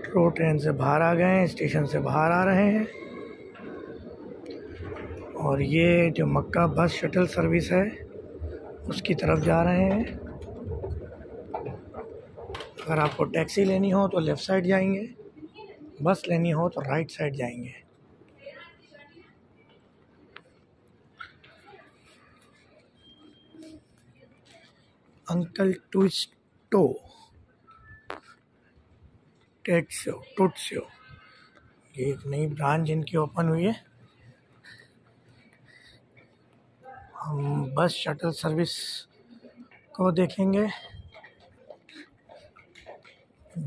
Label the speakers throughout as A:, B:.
A: Metro train से बाहर आ गए हैं, स्टेशन से बाहर आ रहे हैं। और ये जो मक्का बस शटल सर्विस है उसकी तरफ जा रहे हैं। अगर आपको टैक्सी लेनी हो तो लेफ़्ट साइड जाएंगे, बस लेनी हो तो राइट साइड जाएंगे। अंकल ट्विस्टो टुट्सो, ये एक नई ब्रांच जिनकी ओपन हुई है। हम बस शटल सर्विस को देखेंगे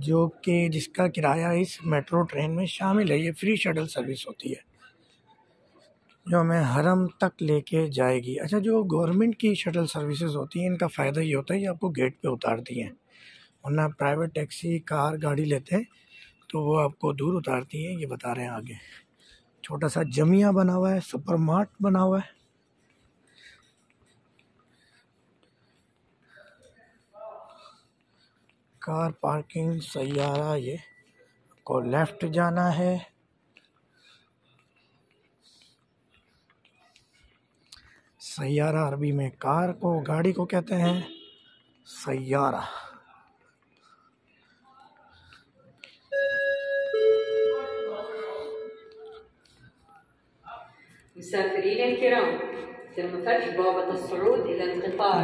A: जो कि जिसका किराया इस मेट्रो ट्रेन में शामिल है। ये फ्री शटल सर्विस होती है जो हमें हरम तक लेके जाएगी। अच्छा, जो गवर्नमेंट की शटल सर्विसेज होती हैं इनका फ़ायदा ये होता है कि आपको गेट पे उतारती हैं, वरना प्राइवेट टैक्सी कार गाड़ी लेते हैं तो वो आपको दूर उतारती हैं। ये बता रहे हैं आगे छोटा सा जमिया बना हुआ है, सुपर मार्ट बना हुआ है। कार पार्किंग सैयारा, ये आपको लेफ़्ट जाना है। सैयारा अरबी में कार को, गाड़ी को कहते हैं सैयारा।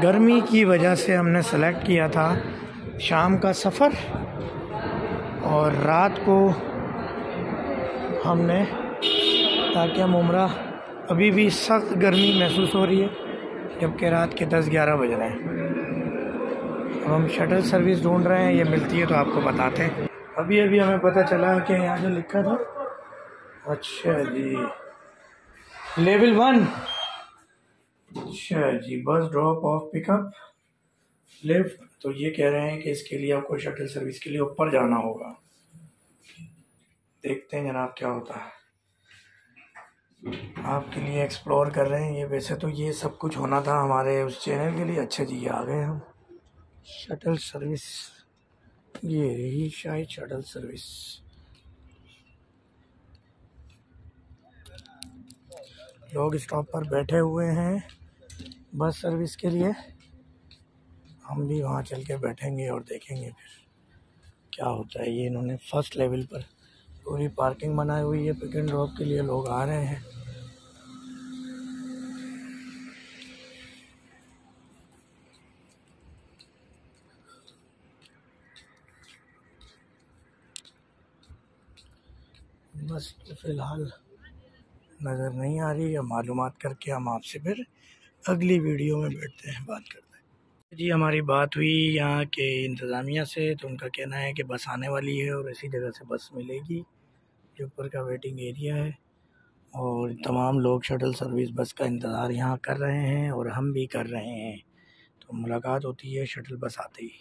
A: गर्मी की वजह से हमने सेलेक्ट किया था शाम का सफ़र, और रात को हमने, ताकि हम उम्रा, अभी भी सख्त गर्मी महसूस हो रही है जबकि रात के 10-11 बज रहे हैं। अब हम शटल सर्विस ढूंढ रहे हैं, ये मिलती है तो आपको बताते हैं। अभी हमें पता चला कि यहाँ जो लिखा था, अच्छा जी, लेवल 1, अच्छा जी, बस ड्रॉप ऑफ पिकअप लिफ्ट। तो ये कह रहे हैं कि इसके लिए आपको शटल सर्विस के लिए ऊपर जाना होगा। देखते हैं जनाब क्या होता है, आपके लिए एक्सप्लोर कर रहे हैं ये। वैसे तो ये सब कुछ होना था हमारे उस चैनल के लिए। अच्छा जी, आ गए हम शटल सर्विस, ये रही शायद शटल सर्विस। लोग स्टॉप पर बैठे हुए हैं बस सर्विस के लिए, हम भी वहाँ चल के बैठेंगे और देखेंगे फिर क्या होता है। ये इन्होंने फर्स्ट लेवल पर पूरी पार्किंग बनाई हुई है, पिक एंड ड्रॉप के लिए लोग आ रहे हैं। बस तो फ़िलहाल नज़र नहीं आ रही है, मालूमात करके हम आपसे फिर अगली वीडियो में बैठते हैं, बात करते हैं। जी, हमारी बात हुई यहाँ के इंतज़ामिया से, तो उनका कहना है कि बस आने वाली है और इसी जगह से बस मिलेगी। जो ऊपर का वेटिंग एरिया है और तमाम लोग शटल सर्विस बस का इंतज़ार यहाँ कर रहे हैं और हम भी कर रहे हैं। तो मुलाकात होती है शटल बस आते ही।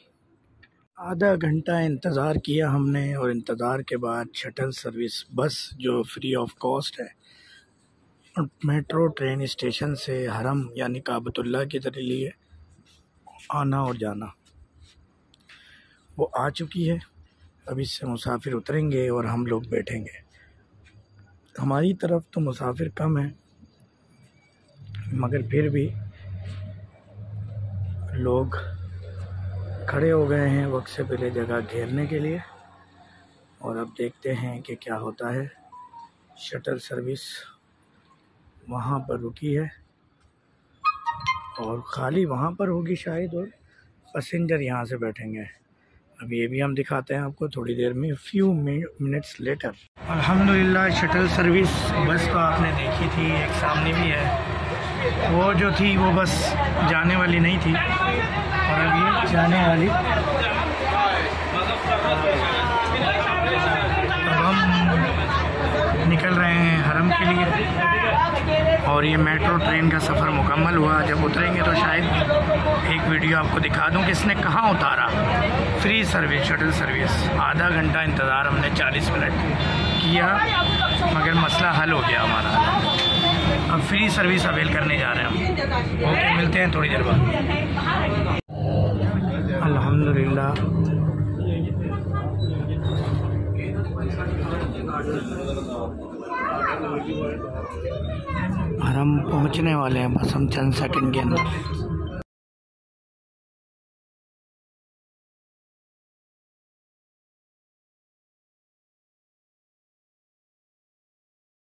A: आधा घंटा इंतज़ार किया हमने, और इंतज़ार के बाद शटल सर्विस बस जो फ्री ऑफ कॉस्ट है मेट्रो ट्रेन स्टेशन से हरम यानी काबतुल्लाह की तरफ लिए आना और जाना, वो आ चुकी है। अब इससे मुसाफिर उतरेंगे और हम लोग बैठेंगे। हमारी तरफ तो मुसाफिर कम है, मगर फिर भी लोग खड़े हो गए हैं वक्त से पहले जगह घेरने के लिए। और अब देखते हैं कि क्या होता है। शटल सर्विस वहाँ पर रुकी है और ख़ाली वहाँ पर होगी शायद, और पैसेंजर यहाँ से बैठेंगे। अब ये भी हम दिखाते हैं आपको थोड़ी देर में, फ्यू मिनट्स लेटर। अल्हम्दुलिल्लाह शटल सर्विस बस तो आपने देखी थी, एक सामने भी है, वो जो थी वो बस जाने वाली नहीं थी, और अब ये जाने वाली। अब हम निकल रहे हैं हरम के लिए, और ये मेट्रो ट्रेन का सफ़र मुकम्मल हुआ। जब उतरेंगे तो शायद एक वीडियो आपको दिखा दूं कि इसने कहाँ उतारा। फ्री सर्विस शटल सर्विस, आधा घंटा इंतज़ार हमने, 40 मिनट किया, मगर मसला हल हो गया हमारा। अब फ्री सर्विस अवेल करने जा रहे हैं हम। ओके, मिलते हैं थोड़ी देर बाद। अल्हम्दुलिल्लाह और हम पहुंचने वाले हैं बस, हम चंद सेकंड के अंदर।